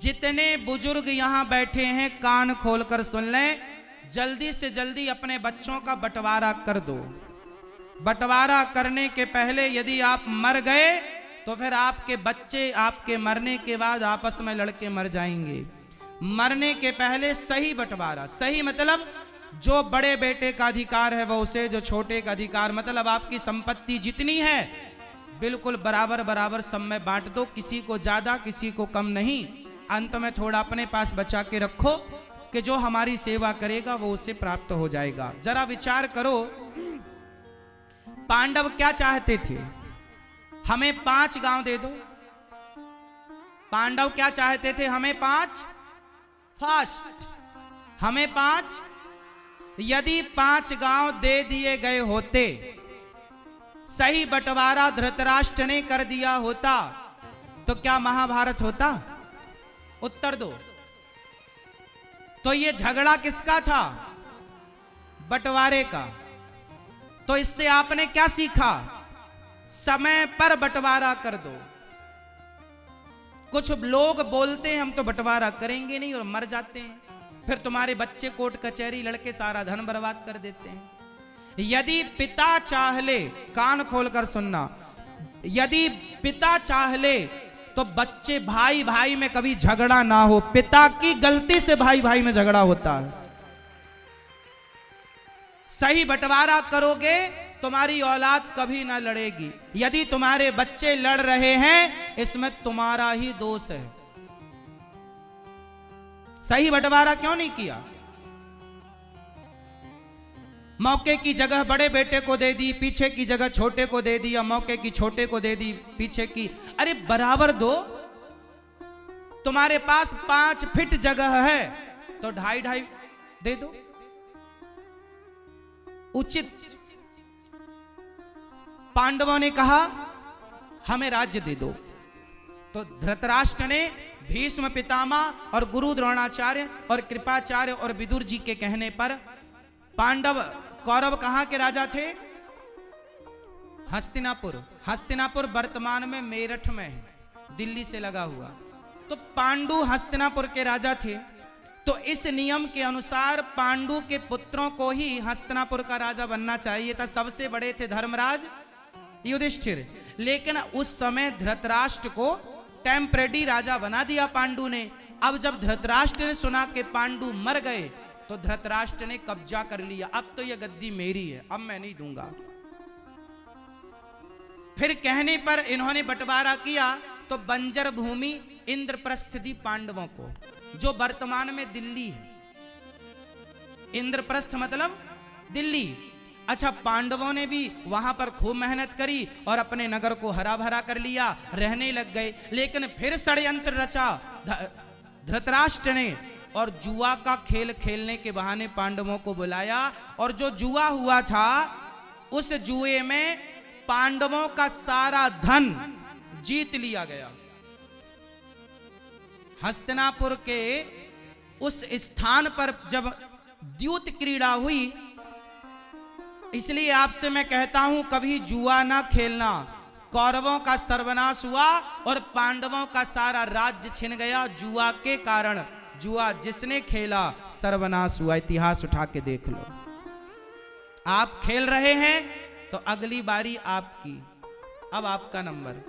जितने बुजुर्ग यहां बैठे हैं कान खोलकर सुन लें, जल्दी से जल्दी अपने बच्चों का बंटवारा कर दो। बंटवारा करने के पहले यदि आप मर गए तो फिर आपके बच्चे आपके मरने के बाद आपस में लड़के मर जाएंगे। मरने के पहले सही बंटवारा, सही मतलब जो बड़े बेटे का अधिकार है वो उसे, जो छोटे का अधिकार, मतलब आपकी संपत्ति जितनी है बिल्कुल बराबर बराबर सब में बांट दो, किसी को ज्यादा किसी को कम नहीं। अंत में थोड़ा अपने पास बचा के रखो कि जो हमारी सेवा करेगा वो उसे प्राप्त हो जाएगा। जरा विचार करो, पांडव क्या चाहते थे? हमें 5 गांव दे दो। पांडव क्या चाहते थे? हमें 5 फास्ट, हमें 5। यदि 5 गांव दे दिए गए होते, सही बंटवारा धृतराष्ट्र ने कर दिया होता, तो क्या महाभारत होता? उत्तर दो। तो ये झगड़ा किसका था? बंटवारे का। तो इससे आपने क्या सीखा? समय पर बंटवारा कर दो। कुछ लोग बोलते हैं हम तो बंटवारा करेंगे नहीं और मर जाते हैं, फिर तुम्हारे बच्चे कोर्ट कचहरी लड़के सारा धन बर्बाद कर देते हैं। यदि पिता चाह ले, कान खोलकर सुनना, यदि पिता चाह ले तो बच्चे भाई भाई में कभी झगड़ा ना हो। पिता की गलती से भाई भाई में झगड़ा होता है। सही बंटवारा करोगे तुम्हारी औलाद कभी ना लड़ेगी। यदि तुम्हारे बच्चे लड़ रहे हैं इसमें तुम्हारा ही दोष है। सही बंटवारा क्यों नहीं किया? मौके की जगह बड़े बेटे को दे दी, पीछे की जगह छोटे को दे दी, या मौके की छोटे को दे दी, पीछे की। अरे बराबर दो। तुम्हारे पास 5 फीट जगह है तो 2.5 दे दो, उचित। पांडवों ने कहा हमें राज्य दे दो, तो धृतराष्ट्र ने भीष्म पितामह और गुरु द्रोणाचार्य और कृपाचार्य और विदुर जी के कहने पर, पांडव कौरव कहां के राजा थे? हस्तिनापुर। हस्तिनापुर वर्तमान में मेरठ में है, दिल्ली से लगा हुआ। तो पांडु हस्तिनापुर के राजा थे। तो इस नियम के अनुसार पांडु के पुत्रों को ही हस्तिनापुर का राजा बनना चाहिए था। सबसे बड़े थे धर्मराज युधिष्ठिर, लेकिन उस समय धृतराष्ट्र को टेम्परेरी राजा बना दिया पांडु ने। अब जब धृतराष्ट्र ने सुना कि पांडु मर गए तो धृतराष्ट्र ने कब्जा कर लिया। अब तो यह गद्दी मेरी है, अब मैं नहीं दूंगा। फिर कहने पर इन्होंने बंटवारा किया तो बंजर भूमि इंद्रप्रस्थ दी पांडवों को, जो वर्तमान में दिल्ली है। इंद्रप्रस्थ मतलब दिल्ली। अच्छा, पांडवों ने भी वहां पर खूब मेहनत करी और अपने नगर को हरा भरा कर लिया, रहने लग गए। लेकिन फिर षड्यंत्र रचा धृतराष्ट्र ने और जुआ का खेल खेलने के बहाने पांडवों को बुलाया, और जो जुआ हुआ था उस जुए में पांडवों का सारा धन जीत लिया गया। हस्तिनापुर के उस स्थान पर जब द्यूत क्रीड़ा हुई, इसलिए आपसे मैं कहता हूं कभी जुआ ना खेलना। कौरवों का सर्वनाश हुआ और पांडवों का सारा राज्य छिन गया जुआ के कारण। जुआ जिसने खेला सर्वनाश हुआ। इतिहास उठा के देख लो। आप खेल रहे हैं तो अगली बारी आपकी, अब आपका नंबर।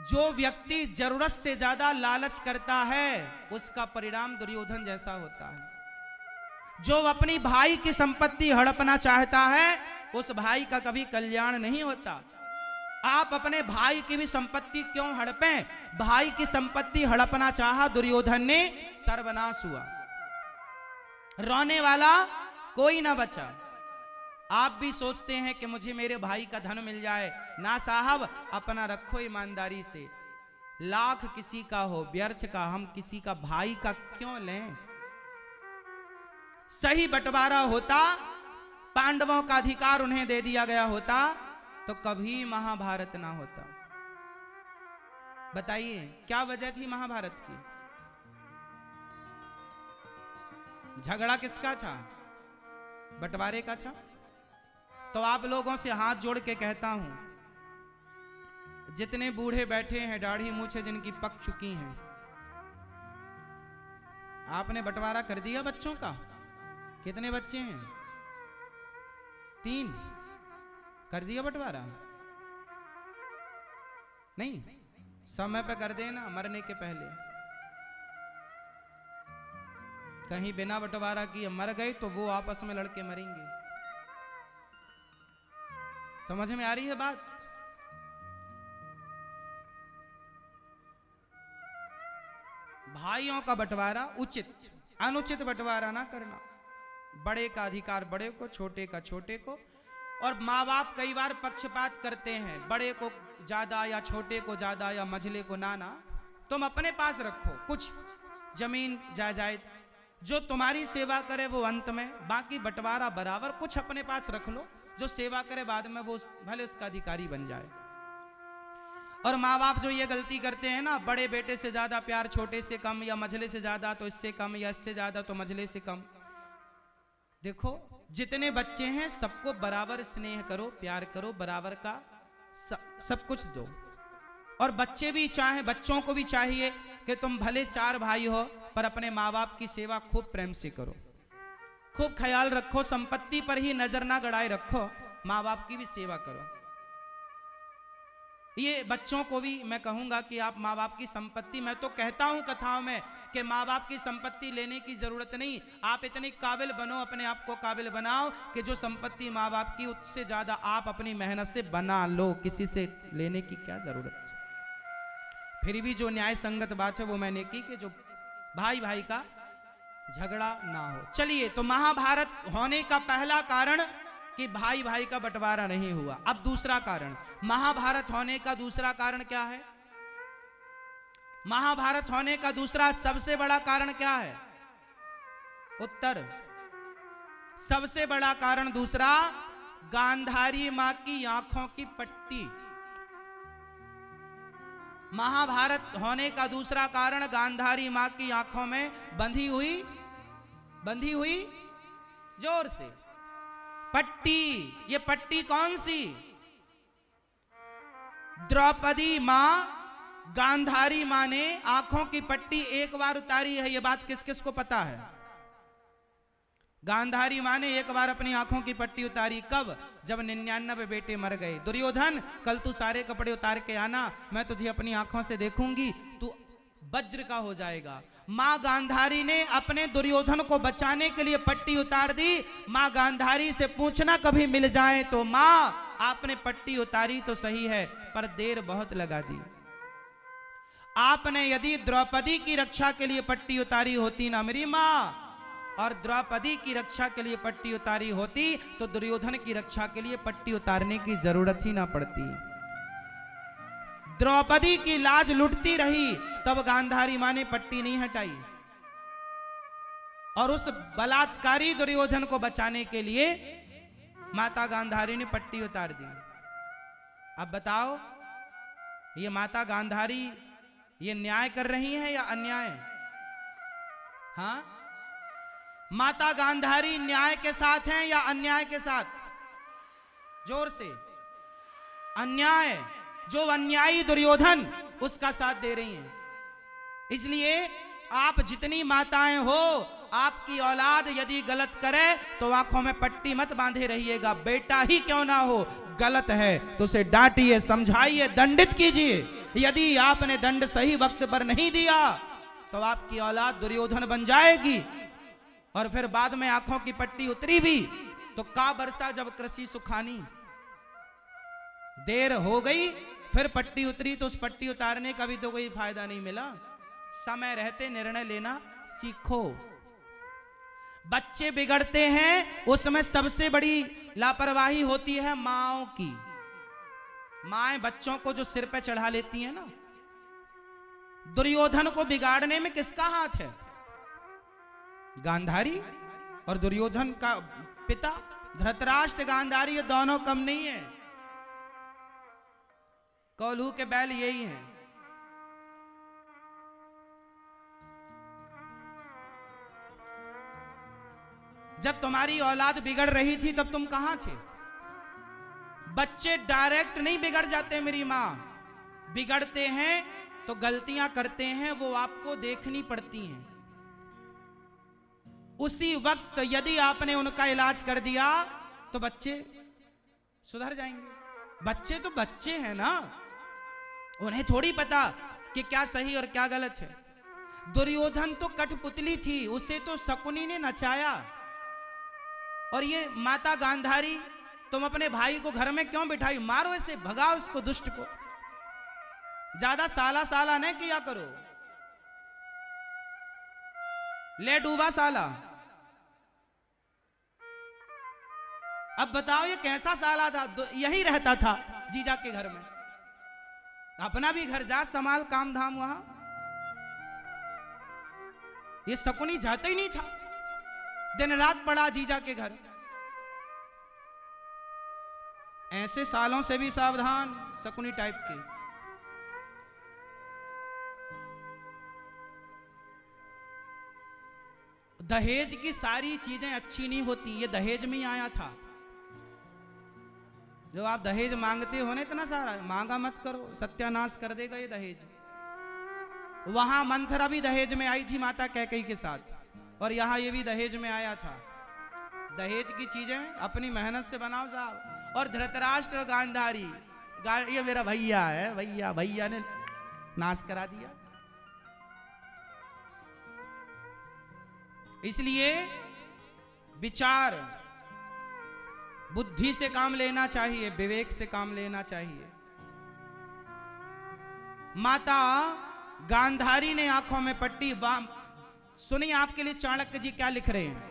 जो व्यक्ति जरूरत से ज्यादा लालच करता है उसका परिणाम दुर्योधन जैसा होता है। जो अपनी भाई की संपत्ति हड़पना चाहता है उस भाई का कभी कल्याण नहीं होता। आप अपने भाई की भी संपत्ति क्यों हड़पें? भाई की संपत्ति हड़पना चाहा दुर्योधन ने, सर्वनाश हुआ। रोने वाला कोई ना बचा। आप भी सोचते हैं कि मुझे मेरे भाई का धन मिल जाए। ना साहब, अपना रखो ईमानदारी से। लाख किसी का हो, व्यर्थ का हम किसी का भाई का क्यों लें? सही बंटवारा होता, पांडवों का अधिकार उन्हें दे दिया गया होता तो कभी महाभारत ना होता। बताइए क्या वजह थी महाभारत की? झगड़ा किसका था? बंटवारे का था। तो आप लोगों से हाथ जोड़ के कहता हूं, जितने बूढ़े बैठे हैं दाढ़ी मूछे जिनकी पक चुकी हैं, आपने बंटवारा कर दिया बच्चों का? कितने बच्चे हैं? 3। कर दिया बंटवारा? नहीं, समय पे कर देना, मरने के पहले। कहीं बिना बंटवारा किए मर गए तो वो आपस में लड़के मरेंगे। समझ में आ रही है बात? भाइयों का बंटवारा उचित, अनुचित बंटवारा ना करना। बड़े का अधिकार बड़े को, छोटे का छोटे को। और माँ बाप कई बार पक्षपात करते हैं, बड़े को ज्यादा या छोटे को ज्यादा या मझले को नाना। तुम अपने पास रखो कुछ जमीन जायदाद, जो तुम्हारी सेवा करे वो अंत में, बाकी बंटवारा बराबर कुछ अपने पास रख लो, जो सेवा करे बाद में वो भले उसका अधिकारी बन जाए। और माँ बाप जो ये गलती करते हैं ना, बड़े बेटे से ज्यादा प्यार छोटे से कम, या मझले से ज्यादा तो इससे कम, या इससे ज्यादा तो मझले से कम। देखो जितने बच्चे हैं सबको बराबर स्नेह करो, प्यार करो, बराबर का सब कुछ दो। और बच्चे भी चाहे, बच्चों को भी चाहिए कि तुम भले 4 भाई हो पर अपने माँ बाप की सेवा खूब प्रेम से करो, खूब ख्याल रखो, संपत्ति पर ही नजर ना गड़ाए रखो, माँ बाप की भी सेवा करो। ये बच्चों को भी मैं कहूंगा कि आप माँ बाप की संपत्ति, मैं तो कहता हूं कथाओं में कि माँ बाप की संपत्ति लेने की जरूरत नहीं, आप इतने काबिल बनो, अपने आप को काबिल बनाओ कि जो संपत्ति माँ बाप की उससे ज्यादा आप अपनी मेहनत से बना लो, किसी से लेने की क्या जरूरत। फिर भी जो न्याय संगत बात है वो मैंने की कि जो भाई भाई का झगड़ा ना हो। चलिए, तो महाभारत होने का पहला कारण कि भाई भाई का बंटवारा नहीं हुआ। अब दूसरा कारण, महाभारत होने का दूसरा कारण क्या है? महाभारत होने का दूसरा सबसे बड़ा कारण क्या है? उत्तर, सबसे बड़ा कारण दूसरा, गांधारी मां की आंखों की पट्टी। महाभारत होने का दूसरा कारण गांधारी मां की आंखों में बंधी हुई जोर से पट्टी। ये पट्टी कौन सी? द्रौपदी मां, गांधारी मां ने आंखों की पट्टी एक बार उतारी है। ये बात किस किस को पता है? गांधारी मां ने एक बार अपनी आंखों की पट्टी उतारी। कब? जब 99 बेटे मर गए। दुर्योधन, कल तू सारे कपड़े उतार के आना, मैं तुझे अपनी आंखों से देखूंगी, तू वज्र का हो जाएगा। मां गांधारी ने अपने दुर्योधन को बचाने के लिए पट्टी उतार दी। मां गांधारी से पूछना कभी मिल जाए तो, मां आपने पट्टी उतारी तो सही है पर देर बहुत लगा दी। आपने यदि द्रौपदी की रक्षा के लिए पट्टी उतारी होती ना मेरी मां, और द्रौपदी की रक्षा के लिए पट्टी उतारी होती तो दुर्योधन की रक्षा के लिए पट्टी उतारने की जरूरत ही ना पड़ती। द्रौपदी की लाज लुटती रही तब गांधारी मां ने पट्टी नहीं हटाई, और उस बलात्कारी दुर्योधन को बचाने के लिए माता गांधारी ने पट्टी उतार दी। अब बताओ, ये माता गांधारी ये न्याय कर रही हैं या अन्याय? हाँ, माता गांधारी न्याय के साथ हैं या अन्याय के साथ? जोर से। अन्याय, जो अन्यायी दुर्योधन उसका साथ दे रही हैं। इसलिए आप जितनी माताएं हो, आपकी औलाद यदि गलत करे तो आंखों में पट्टी मत बांधे रहिएगा। बेटा ही क्यों ना हो, गलत है तो उसे डांटिए, समझाइए, दंडित कीजिए। यदि आपने दंड सही वक्त पर नहीं दिया तो आपकी औलाद दुर्योधन बन जाएगी। और फिर बाद में आंखों की पट्टी उतरी भी तो का बरसा जब कृषि सुखानी, देर हो गई फिर पट्टी उतरी तो उस पट्टी उतारने का भी तो कोई फायदा नहीं मिला। समय रहते निर्णय लेना सीखो। बच्चे बिगड़ते हैं, उसमें सबसे बड़ी लापरवाही होती है माओं की। माएं बच्चों को जो सिर पे चढ़ा लेती हैं ना। दुर्योधन को बिगाड़ने में किसका हाथ है? गांधारी और दुर्योधन का पिता धृतराष्ट्र। गांधारी ये दोनों कम नहीं है, कोल्हू के बैल यही हैं। जब तुम्हारी औलाद बिगड़ रही थी तब तुम कहां थे? बच्चे डायरेक्ट नहीं बिगड़ जाते मेरी मां, बिगड़ते हैं तो गलतियां करते हैं, वो आपको देखनी पड़ती हैं। उसी वक्त यदि आपने उनका इलाज कर दिया तो बच्चे सुधर जाएंगे। बच्चे तो बच्चे हैं ना, उन्हें थोड़ी पता कि क्या सही और क्या गलत है। दुर्योधन तो कठपुतली थी, उसे तो शकुनी ने नचाया। और ये माता गांधारी, तुम अपने भाई को घर में क्यों बिठाई? मारो इसे, भगाओ इसको, दुष्ट को। ज्यादा साला साला नहीं किया करो, ले डूबा साला। अब बताओ ये कैसा साला था? यही रहता था जीजा के घर में। अपना भी घर जा, संभाल काम धाम वहां। ये शकुनी जाता ही नहीं था, दिन रात पड़ा जीजा के घर। ऐसे सालों से भी सावधान, शकुनी टाइप के। दहेज की सारी चीजें अच्छी नहीं होती, ये दहेज में ही आया था। जो आप दहेज मांगते हो ना, इतना सारा मांगा मत करो, सत्यानाश कर देगा ये दहेज। वहां मंथरा भी दहेज में आई थी माता कैकेयी के साथ, और यहां ये भी दहेज में आया था। दहेज की चीजें अपनी मेहनत से बनाओ साहब। और धृतराष्ट्र गांधारी, ये मेरा भैया है, भैया ने नाश करा दिया। इसलिए विचार बुद्धि से काम लेना चाहिए, विवेक से काम लेना चाहिए। माता गांधारी ने आंखों में पट्टी। सुनिए आपके लिए चाणक्य जी क्या लिख रहे हैं।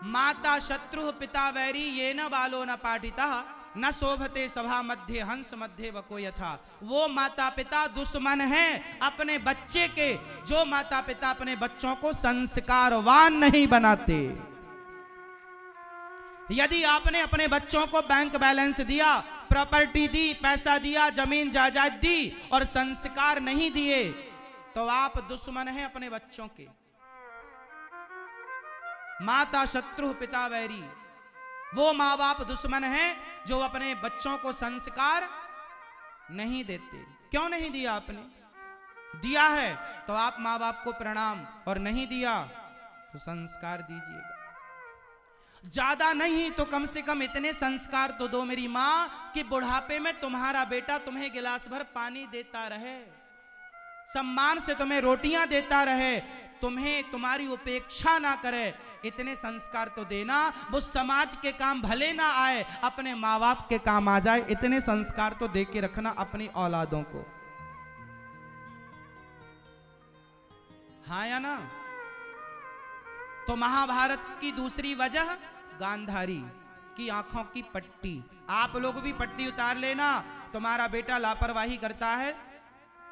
माता शत्रु पिता वैरी ये न बालो न पाठिता न शोभते सभा मध्य हंस मध्य वको यथा। वो माता पिता दुश्मन हैं अपने बच्चे के, जो माता पिता अपने बच्चों को संस्कारवान नहीं बनाते। यदि आपने अपने बच्चों को बैंक बैलेंस दिया, प्रॉपर्टी दी, पैसा दिया, जमीन जायदाद दी और संस्कार नहीं दिए, तो आप दुश्मन हैं अपने बच्चों के। माता शत्रु पिता वैरी, वो माँ बाप दुश्मन हैं जो अपने बच्चों को संस्कार नहीं देते। क्यों नहीं दिया? आपने दिया है तो आप माँ बाप को प्रणाम, और नहीं दिया तो संस्कार दीजिएगा। ज्यादा नहीं तो कम से कम इतने संस्कार तो दो मेरी माँ कि बुढ़ापे में तुम्हारा बेटा तुम्हें गिलास भर पानी देता रहे, सम्मान से तुम्हें रोटियां देता रहे, तुम्हें तुम्हारी उपेक्षा ना करे। इतने संस्कार तो देना। वो समाज के काम भले ना आए, अपने माँ बाप के काम आ जाए, इतने संस्कार तो दे के रखना अपनी औलादों को। हाँ या ना? तो महाभारत की दूसरी वजह गांधारी की आंखों की पट्टी। आप लोग भी पट्टी उतार लेना। तुम्हारा बेटा लापरवाही करता है,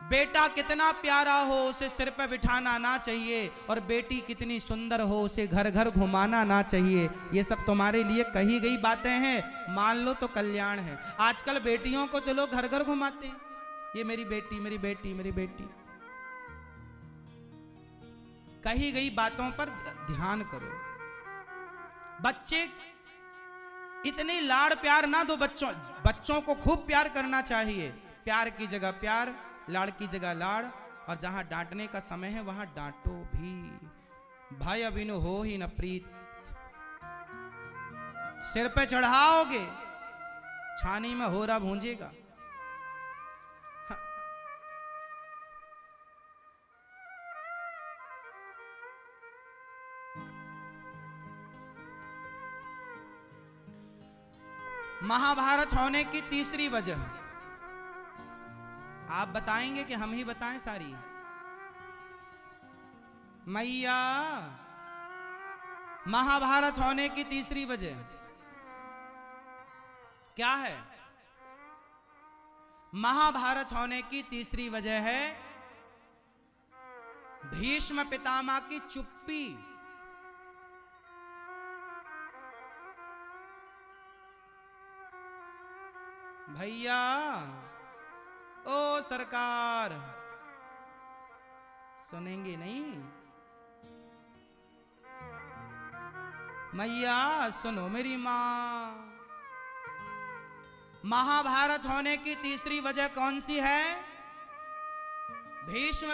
बेटा कितना प्यारा हो उसे सिर पर बिठाना ना चाहिए, और बेटी कितनी सुंदर हो उसे घर घर घुमाना ना चाहिए। ये सब तुम्हारे लिए कही गई बातें हैं, मान लो तो कल्याण है। आजकल बेटियों को तो लोग घर घर घुमाते हैं, ये मेरी बेटी मेरी बेटी मेरी बेटी। कही गई बातों पर ध्यान करो। बच्चे इतने लाड़ प्यार ना दो। बच्चों को खूब प्यार करना चाहिए। प्यार की जगह प्यार, लाड़ की जगह लाड़, और जहां डांटने का समय है वहां डांटो भी। भाई अभिनो हो ही न प्रीत, सिर पे चढ़ाओगे छानी में होरा भूंजेगा। महाभारत होने की तीसरी वजह आप बताएंगे कि हम ही बताएं सारी? मैया, महाभारत होने की तीसरी वजह क्या है? महाभारत होने की तीसरी वजह है भीष्म पितामह की चुप्पी। भैया ओ सरकार, सुनेंगे नहीं? मैया सुनो मेरी मां। महाभारत होने की तीसरी वजह कौन सी है? भीष्म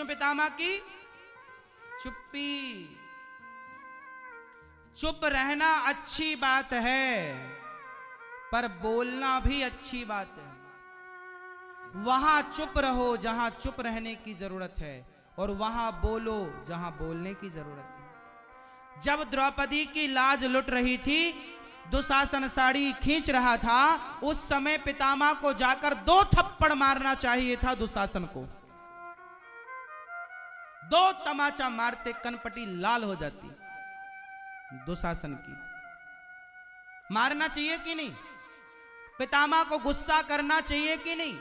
पितामह की चुप्पी। चुप रहना अच्छी बात है, पर बोलना भी अच्छी बात है। वहां चुप रहो जहां चुप रहने की जरूरत है, और वहां बोलो जहां बोलने की जरूरत है। जब द्रौपदी की लाज लुट रही थी, दुशासन साड़ी खींच रहा था, उस समय पितामह को जाकर 2 थप्पड़ मारना चाहिए था दुशासन को। 2 तमाचा मारते कनपटी लाल हो जाती दुशासन की। मारना चाहिए कि नहीं? पितामह को गुस्सा करना चाहिए कि नहीं?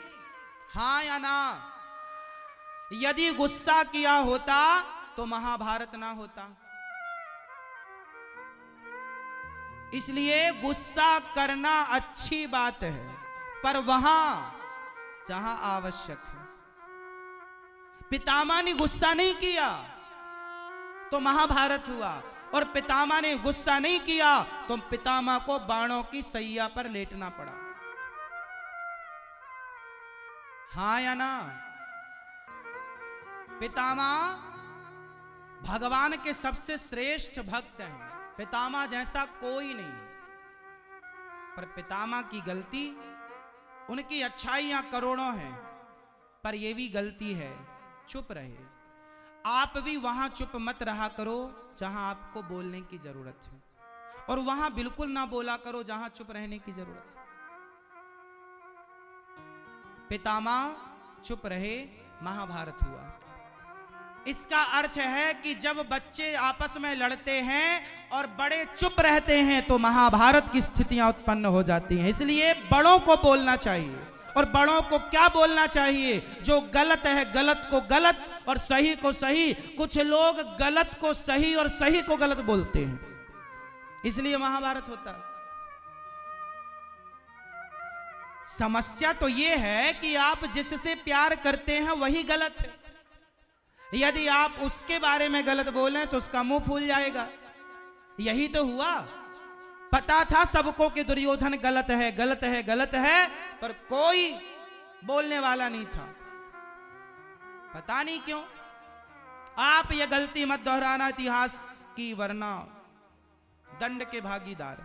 हां या ना? यदि गुस्सा किया होता तो महाभारत ना होता। इसलिए गुस्सा करना अच्छी बात है, पर वहां जहां आवश्यक है। पितामह ने गुस्सा नहीं किया तो महाभारत हुआ, और पितामह ने गुस्सा नहीं किया तो पितामह को बाणों की सैया पर लेटना पड़ा। हां या ना? पितामह भगवान के सबसे श्रेष्ठ भक्त हैं। पितामह जैसा कोई नहीं। पर पितामह की गलती, उनकी अच्छाइयां करोड़ों हैं, पर यह भी गलती है चुप रहे। आप भी वहां चुप मत रहा करो जहां आपको बोलने की जरूरत है, और वहां बिल्कुल ना बोला करो जहां चुप रहने की जरूरत है। पितामह चुप रहे, महाभारत हुआ। इसका अर्थ है कि जब बच्चे आपस में लड़ते हैं और बड़े चुप रहते हैं तो महाभारत की स्थितियां उत्पन्न हो जाती हैं। इसलिए बड़ों को बोलना चाहिए। और बड़ों को क्या बोलना चाहिए? जो गलत है गलत को गलत और सही को सही। कुछ लोग गलत को सही और सही को गलत बोलते हैं, इसलिए महाभारत होता है। समस्या तो यह है कि आप जिससे प्यार करते हैं वही गलत है। यदि आप उसके बारे में गलत बोलें तो उसका मुंह फूल जाएगा। यही तो हुआ। पता था सबको कि दुर्योधन गलत है गलत है गलत है, पर कोई बोलने वाला नहीं था। पता नहीं क्यों। आप यह गलती मत दोहराना इतिहास की, वरना दंड के भागीदार।